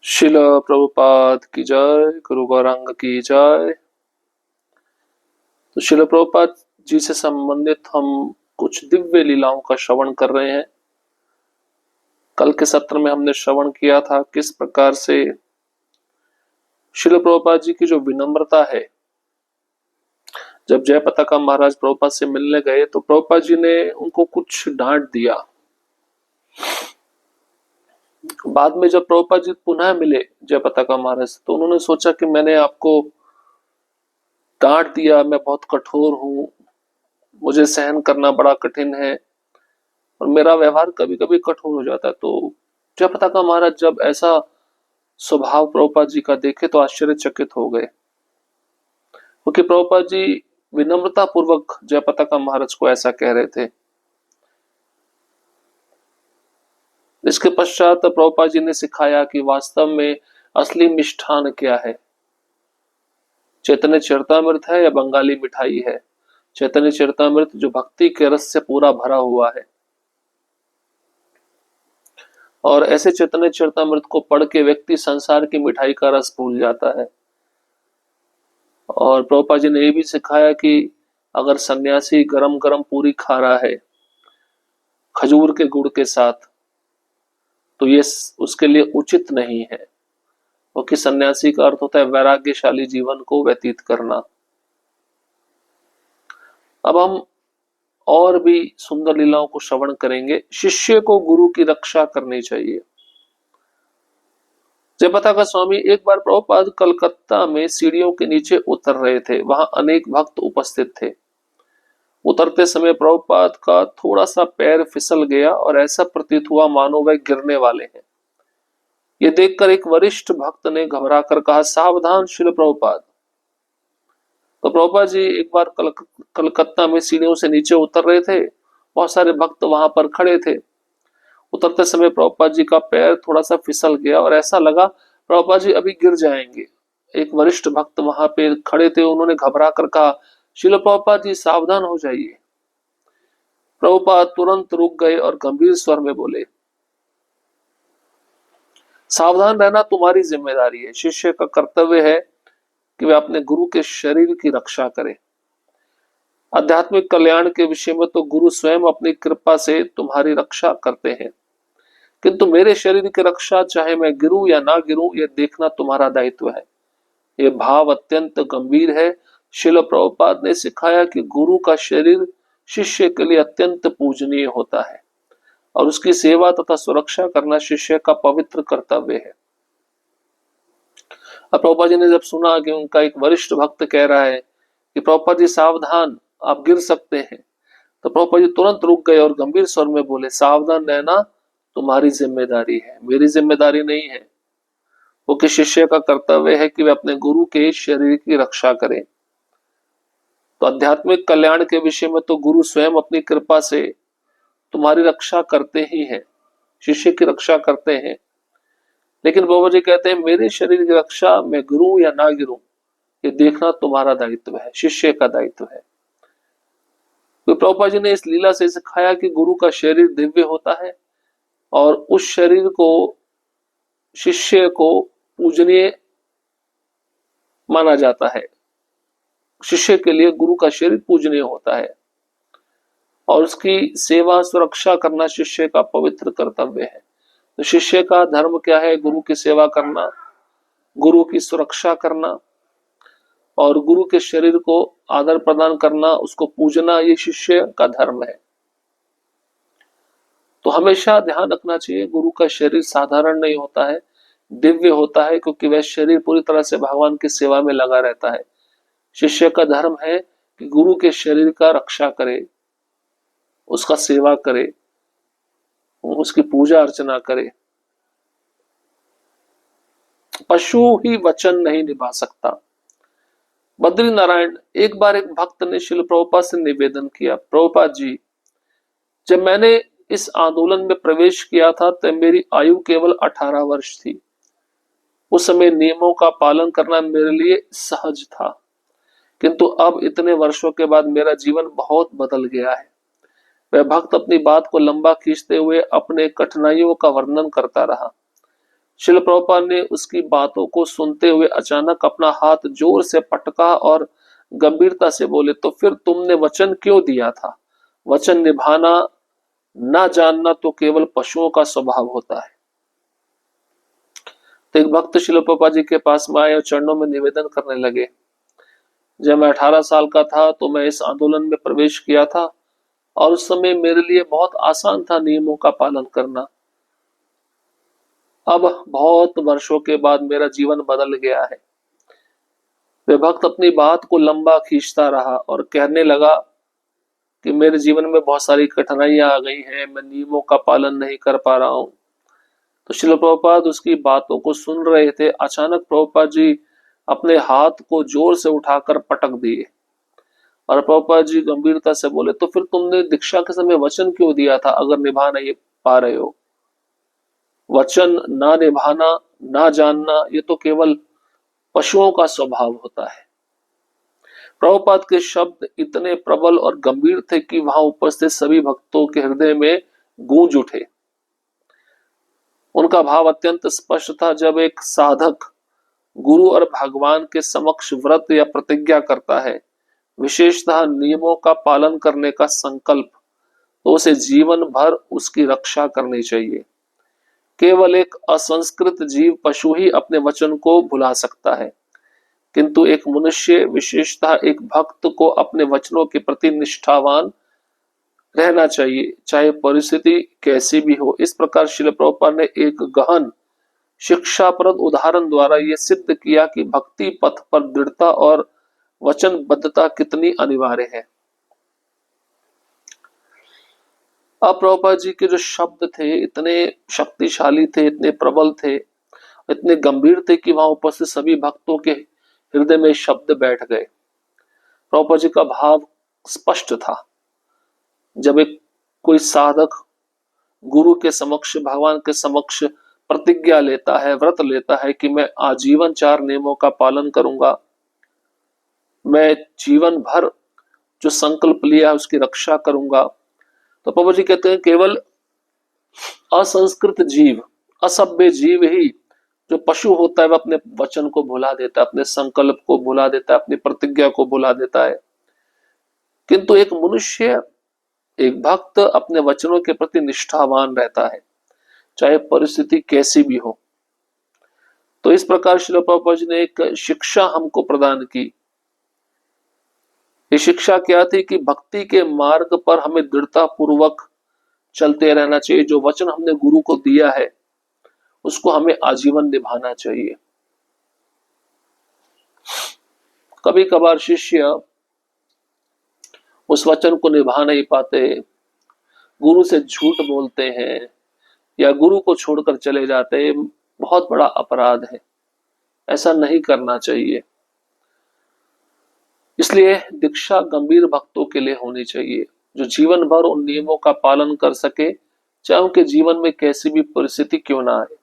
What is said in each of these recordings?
शिला प्रभुपाद की जय। गुरु गौरांग की जय। तो शिला प्रभुपाद जी से संबंधित हम कुछ दिव्य लीलाओं का श्रवण कर रहे हैं। कल के सत्र में हमने श्रवण किया था किस प्रकार से शिला प्रभुपाद जी की जो विनम्रता है, जब जय पताका महाराज प्रभुपाद से मिलने गए तो प्रभुपाद जी ने उनको कुछ डांट दिया। बाद में जब प्रभुपाद जी पुनः मिले जय पताका महाराज से, तो उन्होंने सोचा कि मैंने आपको डांट दिया, मैं बहुत कठोर हूं, मुझे सहन करना बड़ा कठिन है और मेरा व्यवहार कभी कभी कठोर हो जाता है। तो जय पताका महाराज जब ऐसा स्वभाव प्रभुपाद जी का देखे तो आश्चर्यचकित हो गए, क्योंकि प्रभुपाद जी विनम्रता पूर्वक जय पताका महाराज को ऐसा कह रहे थे। इसके पश्चात प्रभुपाद जी ने सिखाया कि वास्तव में असली मिष्ठान क्या है, चैतन्य चरितामृत है या बंगाली मिठाई है। चैतन्य चरितामृत जो भक्ति के रस से पूरा भरा हुआ है, और ऐसे चैतन्य चरितामृत को पढ़ के व्यक्ति संसार की मिठाई का रस भूल जाता है। और प्रभुपाद जी ने ये भी सिखाया कि अगर सन्यासी गरम गरम पूरी खा रहा है खजूर के गुड़ के साथ, तो ये उसके लिए उचित नहीं है, क्योंकि सन्यासी का अर्थ होता है वैराग्यशाली जीवन को व्यतीत करना। अब हम और भी सुंदर लीलाओं को श्रवण करेंगे। शिष्य को गुरु की रक्षा करनी चाहिए। जय पताका स्वामी एक बार प्रभुपाद कलकत्ता में सीढ़ियों के नीचे उतर रहे थे। वहां अनेक भक्त उपस्थित थे। उतरते समय प्रभुपाद का थोड़ा सा पैर फिसल गया और ऐसा प्रतीत हुआ मानो वह गिरने वाले हैं। ये देखकर एक वरिष्ठ भक्त ने घबराकर कहा, सावधान श्रील प्रभुपाद। तो प्रभुपाद जी एक बार कलकत्ता में सीढ़ियों से नीचे उतर रहे थे। बहुत सारे भक्त वहां पर खड़े थे। उतरते समय प्रभुपाद जी का पैर थोड़ा सा फिसल गया और ऐसा लगा प्रभुपाद जी अभी गिर जाएंगे। एक वरिष्ठ भक्त वहां पे खड़े थे, उन्होंने घबरा कर कहा, श्रील प्रभुपाद जी सावधान हो जाइए। प्रभुपाद तुरंत रुक गए और गंभीर स्वर में बोले, सावधान रहना तुम्हारी जिम्मेदारी है। शिष्य का कर्तव्य है कि वह अपने गुरु के शरीर की रक्षा करे। आध्यात्मिक कल्याण के विषय में तो गुरु स्वयं अपनी कृपा से तुम्हारी रक्षा करते हैं, किंतु मेरे शरीर की रक्षा चाहे मैं गिरूं या ना गिरूं, यह देखना तुम्हारा दायित्व है। यह भाव अत्यंत गंभीर है। शिल प्रभुपाद ने सिखाया कि गुरु का शरीर शिष्य के लिए अत्यंत पूजनीय होता है और उसकी सेवा तथा सुरक्षा करना शिष्य का पवित्र कर्तव्य है। अब प्रभुपाद जी ने जब सुना कि उनका एक वरिष्ठ भक्त कह रहा है कि प्रभुपाद जी सावधान, आप गिर सकते हैं, तो प्रभुपाद जी तुरंत रुक गए और गंभीर स्वर में बोले, सावधान रहना तुम्हारी जिम्मेदारी है, मेरी जिम्मेदारी नहीं है। वो कि शिष्य का कर्तव्य है कि वे अपने गुरु के शरीर की रक्षा करें। तो आध्यात्मिक कल्याण के विषय में तो गुरु स्वयं अपनी कृपा से तुम्हारी रक्षा करते ही हैं, शिष्य की रक्षा करते हैं। लेकिन बाबा जी कहते हैं मेरे शरीर की रक्षा मैं गिरूं या ना गिरूं, ये देखना तुम्हारा दायित्व है, शिष्य का दायित्व है। तो प्रभुपाद जी ने इस लीला से सिखाया कि गुरु का शरीर दिव्य होता है और उस शरीर को शिष्य को पूजनीय माना जाता है। शिष्य के लिए गुरु का शरीर पूजनीय होता है और उसकी सेवा सुरक्षा करना शिष्य का पवित्र कर्तव्य है। तो शिष्य का धर्म क्या है? गुरु की सेवा करना, गुरु की सुरक्षा करना और गुरु के शरीर को आदर प्रदान करना, उसको पूजना, ये शिष्य का धर्म है। तो हमेशा ध्यान रखना चाहिए गुरु का शरीर साधारण नहीं होता है, दिव्य होता है, क्योंकि वह शरीर पूरी तरह से भगवान की सेवा में लगा रहता है। शिष्य का धर्म है कि गुरु के शरीर का रक्षा करे, उसका सेवा करे, उसकी पूजा अर्चना करे। पशु ही वचन नहीं निभा सकता। बद्री नारायण एक बार एक भक्त ने शिल प्रभुपाद से निवेदन किया, प्रभुपाद जी, जब मैंने इस आंदोलन में प्रवेश किया था तब मेरी आयु केवल 18 वर्ष थी। उस समय नियमों का पालन करना मेरे लिए सहज था, किंतु अब इतने वर्षों के बाद मेरा जीवन बहुत बदल गया है। वह भक्त अपनी बात को लंबा खींचते हुए अपने कठिनाइयों का वर्णन करता रहा। शिल प्रभुपाद ने उसकी बातों को सुनते हुए अचानक अपना हाथ जोर से पटका और गंभीरता से बोले, तो फिर तुमने वचन क्यों दिया था? वचन निभाना ना जानना तो केवल पशुओं का स्वभाव होता है। तो एक भक्त शिल प्रभुपाद जी के पास में आए और चरणों में निवेदन करने लगे, जब मैं 18 साल का था तो मैं इस आंदोलन में प्रवेश किया था और उस समय मेरे लिए बहुत आसान था नियमों का पालन करना। अब बहुत वर्षों के बाद मेरा जीवन बदल गया है। वे भक्त अपनी बात को लंबा खींचता रहा और कहने लगा कि मेरे जीवन में बहुत सारी कठिनाइयां आ गई हैं, मैं नियमों का पालन नहीं कर पा रहा हूं। तो श्रील प्रभुपाद उसकी बातों को सुन रहे थे। अचानक प्रभुपाद जी अपने हाथ को जोर से उठाकर पटक दिए और प्रभुपाद जी गंभीरता से बोले, तो फिर तुमने दीक्षा के समय वचन क्यों दिया था अगर निभा नहीं पा रहे हो? वचन ना निभाना ना जानना ये तो केवल पशुओं का स्वभाव होता है। प्रभुपाद के शब्द इतने प्रबल और गंभीर थे कि वहां उपस्थित सभी भक्तों के हृदय में गूंज उठे। उनका भाव अत्यंत स्पष्ट था। जब एक साधक गुरु और भगवान के समक्ष व्रत या प्रतिज्ञा करता है, विशेषतः नियमों का पालन करने का संकल्प, तो उसे जीवन भर उसकी रक्षा करनी चाहिए। केवल एक असंस्कृत जीव पशु ही अपने वचन को भुला सकता है, किंतु एक मनुष्य, विशेषतः एक भक्त को अपने वचनों के प्रति निष्ठावान रहना चाहिए, चाहे परिस्थिति कैसी भी हो। इस प्रकार श्रील प्रभुपाद ने एक गहन शिक्षाप्रद उदाहरण द्वारा यह सिद्ध किया कि भक्ति पथ पर दृढ़ता और वचनबद्धता कितनी अनिवार्य है। अब प्रभुपाद जी के जो शब्द थे इतने शक्तिशाली थे, इतने प्रबल थे, इतने गंभीर थे कि वहां उपस्थित सभी भक्तों के हृदय में शब्द बैठ गए। प्रभुपाद जी का भाव स्पष्ट था। जब एक कोई साधक गुरु के समक्ष, भगवान के समक्ष प्रतिज्ञा लेता है, व्रत लेता है कि मैं आजीवन 4 नियमों का पालन करूंगा, मैं जीवन भर जो संकल्प लिया है उसकी रक्षा करूंगा, तो प्रभु जी कहते हैं केवल असंस्कृत जीव, असभ्य जीव ही, जो पशु होता है, वह अपने वचन को भुला देता है, अपने संकल्प को भुला देता है, अपनी प्रतिज्ञा को भुला देता है। किंतु एक मनुष्य, एक भक्त अपने वचनों के प्रति निष्ठावान रहता है, चाहे परिस्थिति कैसी भी हो। तो इस प्रकार श्रील प्रभुपाद जी ने एक शिक्षा हमको प्रदान की। ये शिक्षा क्या थी कि भक्ति के मार्ग पर हमें दृढ़ता पूर्वक चलते रहना चाहिए। जो वचन हमने गुरु को दिया है उसको हमें आजीवन निभाना चाहिए। कभी कभार शिष्य उस वचन को निभा नहीं पाते, गुरु से झूठ बोलते हैं या गुरु को छोड़कर चले जाते हैं। बहुत बड़ा अपराध है, ऐसा नहीं करना चाहिए। इसलिए दीक्षा गंभीर भक्तों के लिए होनी चाहिए, जो जीवन भर उन नियमों का पालन कर सके, चाहे उनके जीवन में कैसी भी परिस्थिति क्यों ना आए।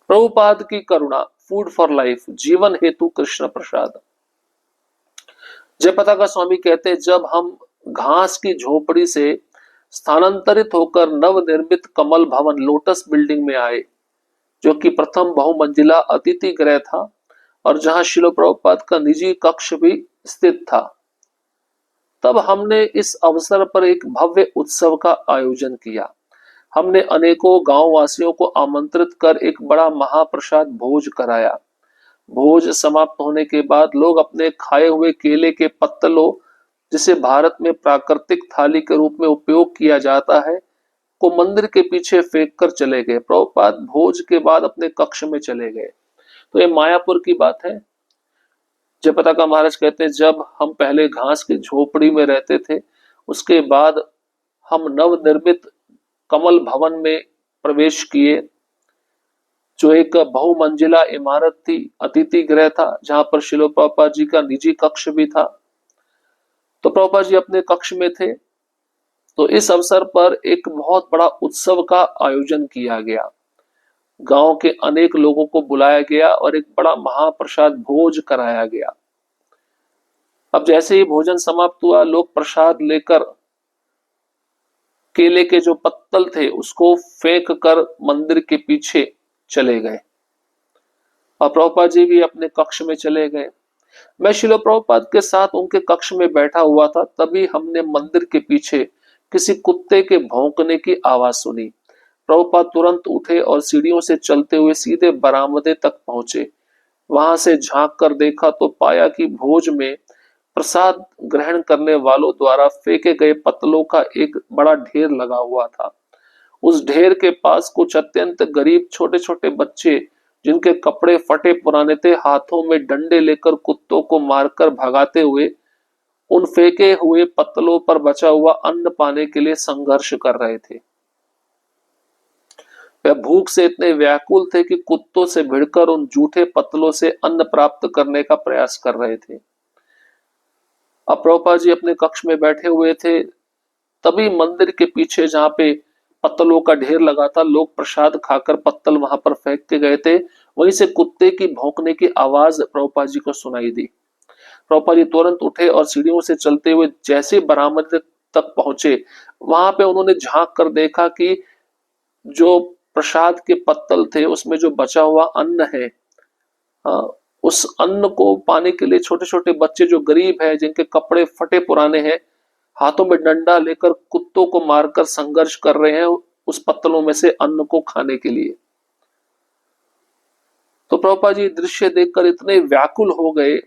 प्रभुपाद की करुणा, फूड फॉर लाइफ, जीवन हेतु कृष्ण प्रसाद। जयपताका स्वामी कहते हैं, जब हम घास की झोपड़ी से स्थानांतरित होकर नवनिर्मित कमल भवन लोटस बिल्डिंग में आए, जो कि प्रथम बहुमंजिला अतिथि गृह था और जहां शिल प्रभुपाद का निजी कक्ष भी स्थित था, तब हमने इस अवसर पर एक भव्य उत्सव का आयोजन किया। हमने अनेकों गांव वासियों को आमंत्रित कर एक बड़ा महाप्रसाद भोज कराया। भोज समाप्त होने के बाद लोग अपने खाए हुए केले के पत्तलों, जिसे भारत में प्राकृतिक थाली के रूप में उपयोग किया जाता है, को मंदिर के पीछे फेंक कर चले गए। प्रभुपाद भोज के बाद अपने कक्ष में चले गए। तो ये मायापुर की बात है। जयपताका महाराज कहते हैं, जब हम पहले घास की झोपड़ी में रहते थे, उसके बाद हम नवनिर्मित कमल भवन में प्रवेश किए, जो एक बहुमंजिला इमारत थी, अतिथि गृह था, जहां पर शिल प्रभुपाद जी का निजी कक्ष भी था। तो प्रभुपाद जी अपने कक्ष में थे। तो इस अवसर पर एक बहुत बड़ा उत्सव का आयोजन किया गया। गांव के अनेक लोगों को बुलाया गया और एक बड़ा महाप्रसाद भोज कराया गया। अब जैसे ही भोजन समाप्त हुआ, लोग प्रसाद लेकर केले के जो पत्तल थे उसको फेंक कर मंदिर के पीछे चले गए और प्रभुपाद जी भी अपने कक्ष में चले गए। मैं शिलो प्रभुपाद के साथ उनके कक्ष में बैठा हुआ था, तभी हमने मंदिर के पीछे किसी कुत्ते के भौंकने की आवाज सुनी। प्रभुपाद तुरंत उठे और सीढ़ियों से चलते हुए सीधे बरामदे तक पहुंचे। वहां से झांक कर देखा तो पाया कि भोज में प्रसाद ग्रहण करने वालों द्वारा फेंके गए पत्तलों का एक बड़ा ढेर लगा हुआ था। उस ढेर के पास कुछ अत्यंत गरीब छोटे छोटे बच्चे, जिनके कपड़े फटे पुराने थे, हाथों में डंडे लेकर कुत्तों को मारकर भगाते हुए उन फेंके हुए पत्तलों पर बचा हुआ अन्न पाने के लिए संघर्ष कर रहे थे। वह भूख से इतने व्याकुल थे कि कुत्तों से भिड़कर उन जूठे पत्तलों से अन्न प्राप्त करने का प्रयास कर रहे थे। अब प्रभुपाद जी अपने कक्ष में बैठे हुए थे, तभी मंदिर के पीछे जहां पे पत्तलों का ढेर लगा था, लोग प्रसाद खाकर पत्तल वहां पर फेंक के गए थे, वहीं से कुत्ते की भौंकने की आवाज प्रभुपाद जी को सुनाई दी। प्रभुपाद जी तुरंत उठे और सीढ़ियों से चलते हुए जैसे बरामदे तक पहुंचे, वहां पे उन्होंने झांक कर देखा कि जो प्रसाद के पत्तल थे उसमें जो बचा हुआ अन्न है, उस अन्न को पाने के लिए छोटे छोटे बच्चे जो गरीब है, जिनके कपड़े फटे पुराने हैं, हाथों में डंडा लेकर कुत्तों को मारकर संघर्ष कर रहे हैं उस पत्तलों में से अन्न को खाने के लिए। तो प्रभुपाद जी दृश्य देखकर इतने व्याकुल हो गए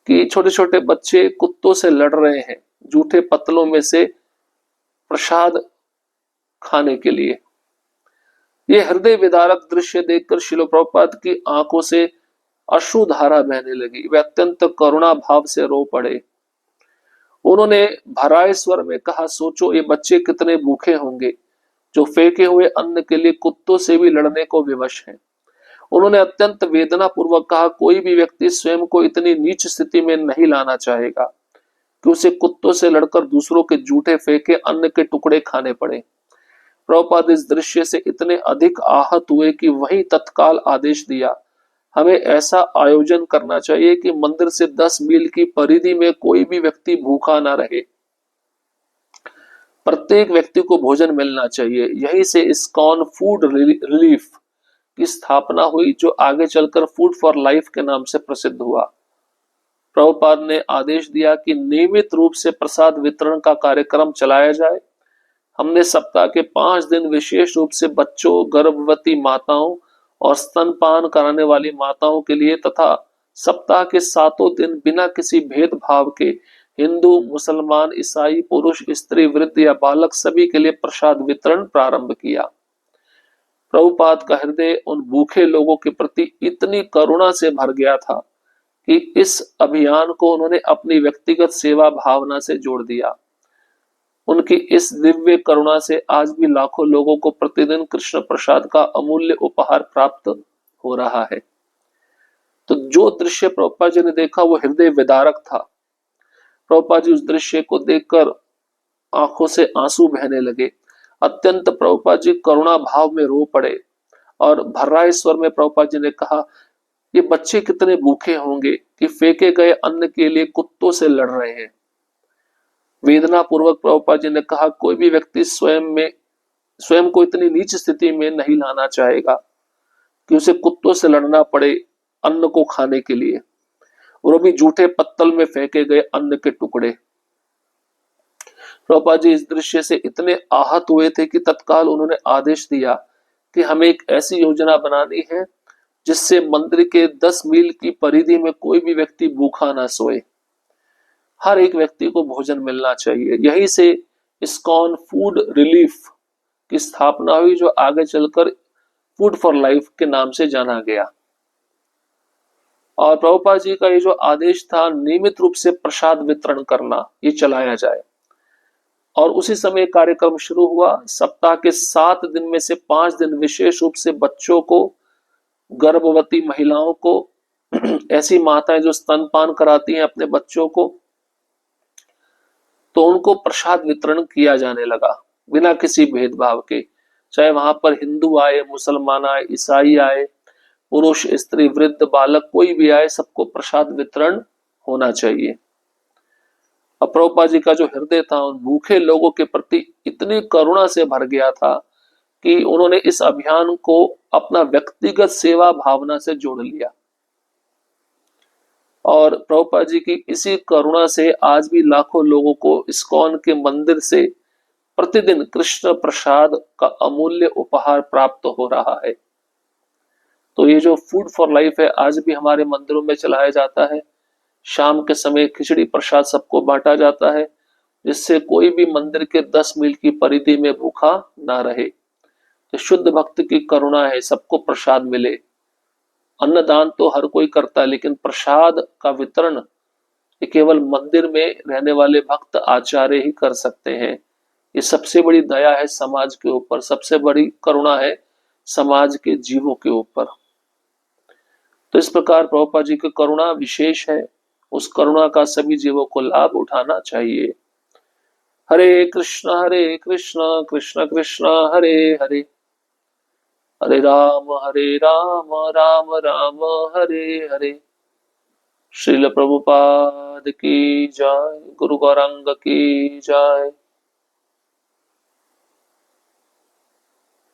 कि छोटे छोटे बच्चे कुत्तों से लड़ रहे हैं जूठे पत्तलों में से प्रसाद खाने के लिए। यह हृदय विदारक दृश्य देखकर शिलो प्रभुपाद की आंखों से अश्रुधारा बहने लगी। वे अत्यंत करुणा भाव से रो पड़े। उन्होंने भराए स्वर में कहा, सोचो ये बच्चे कितने भूखे होंगे जो फेंके हुए अन्न के लिए कुत्तों से भी लड़ने को विवश हैं। उन्होंने अत्यंत वेदना पूर्वक कहा, कोई भी व्यक्ति स्वयं को इतनी नीच स्थिति में नहीं लाना चाहेगा कि उसे कुत्तों से लड़कर दूसरों के जूठे फेंके अन्न के टुकड़े खाने पड़े। प्रभुपाद इस दृश्य से इतने अधिक आहत हुए कि वहीं तत्काल आदेश दिया, हमें ऐसा आयोजन करना चाहिए कि मंदिर से 10 मील की परिधि में कोई भी व्यक्ति भूखा ना रहे। प्रत्येक व्यक्ति को भोजन मिलना चाहिए। यहीं से इस्कॉन फूड रिलीफ की स्थापना हुई, जो आगे चलकर फूड फॉर लाइफ के नाम से प्रसिद्ध हुआ। प्रभुपाद ने आदेश दिया कि नियमित रूप से प्रसाद वितरण का कार्यक्रम चलाया जाए। हमने सप्ताह के 5 दिन विशेष रूप से बच्चों, गर्भवती माताओं और स्तनपान कराने वाली माताओं के लिए तथा सप्ताह के 7 दिन बिना किसी भेदभाव के हिंदू, मुसलमान, ईसाई, पुरुष, स्त्री, वृद्ध या बालक सभी के लिए प्रसाद वितरण प्रारंभ किया। प्रभुपाद का हृदय उन भूखे लोगों के प्रति इतनी करुणा से भर गया था कि इस अभियान को उन्होंने अपनी व्यक्तिगत सेवा भावना से जोड़ दिया। उनकी इस दिव्य करुणा से आज भी लाखों लोगों को प्रतिदिन कृष्ण प्रसाद का अमूल्य उपहार प्राप्त हो रहा है। तो जो दृश्य प्रभुपाद जी ने देखा वो हृदय विदारक था। प्रभुपाद जी उस दृश्य को देखकर आंखों से आंसू बहने लगे। अत्यंत प्रभुपाद जी करुणा भाव में रो पड़े और भर्राए स्वर में प्रभुपाद जी ने कहा, ये बच्चे कितने भूखे होंगे कि फेंके गए अन्न के लिए कुत्तों से लड़ रहे हैं। वेदना पूर्वक प्रभुपाद जी ने कहा, कोई भी व्यक्ति स्वयं को इतनी नीच स्थिति में नहीं लाना चाहेगा कि उसे कुत्तों से लड़ना पड़े अन्न को खाने के लिए, और भी जूठे पत्तल में फेंके गए अन्न के टुकड़े। प्रभुपाद जी इस दृश्य से इतने आहत हुए थे कि तत्काल उन्होंने आदेश दिया कि हमें एक ऐसी योजना बनानी है जिससे मंदिर के 10 मील की परिधि में कोई भी व्यक्ति भूखा ना सोए। हर एक व्यक्ति को भोजन मिलना चाहिए। यहीं से इस्कॉन फूड रिलीफ की स्थापना हुई, जो आगे चलकर फूड फॉर लाइफ के नाम से जाना गया। और प्रभुपाद जी का ये जो आदेश था नियमित रूप से प्रसाद वितरण करना, ये चलाया जाए। और उसी समय कार्यक्रम शुरू हुआ। सप्ताह के 7 दिन में से 5 दिन विशेष रूप से बच्चों को, गर्भवती महिलाओं को, ऐसी माताएं जो स्तनपान कराती हैं अपने बच्चों को, तो उनको प्रसाद वितरण किया जाने लगा बिना किसी भेदभाव के। चाहे वहां पर हिंदू आए, मुसलमान आए, ईसाई आए, पुरुष, स्त्री, वृद्ध, बालक, कोई भी आए, सबको प्रसाद वितरण होना चाहिए। अब प्रभुपाद जी का जो हृदय था उन भूखे लोगों के प्रति इतनी करुणा से भर गया था कि उन्होंने इस अभियान को अपना व्यक्तिगत सेवा भावना से जोड़ लिया। और प्रभुपाद जी की इसी करुणा से आज भी लाखों लोगों को इस्कॉन के मंदिर से प्रतिदिन कृष्ण प्रसाद का अमूल्य उपहार प्राप्त हो रहा है। तो ये जो फूड फॉर लाइफ है आज भी हमारे मंदिरों में चलाया जाता है। शाम के समय खिचड़ी प्रसाद सबको बांटा जाता है, जिससे कोई भी मंदिर के 10 मील की परिधि में भूखा ना रहे। तो शुद्ध भक्त की करुणा है सबको प्रसाद मिले। अन्नदान तो हर कोई करता है, लेकिन प्रसाद का वितरण ये केवल मंदिर में रहने वाले भक्त आचार्य ही कर सकते हैं। ये सबसे बड़ी दया है समाज के ऊपर, सबसे बड़ी करुणा है समाज के जीवों के ऊपर। तो इस प्रकार प्रभुपाद जी की करुणा विशेष है, उस करुणा का सभी जीवों को लाभ उठाना चाहिए। हरे कृष्ण कृष्ण कृष्ण हरे हरे, हरे राम राम राम हरे हरे। श्रील प्रभुपाद की जय, गुरु गौरांग की जय।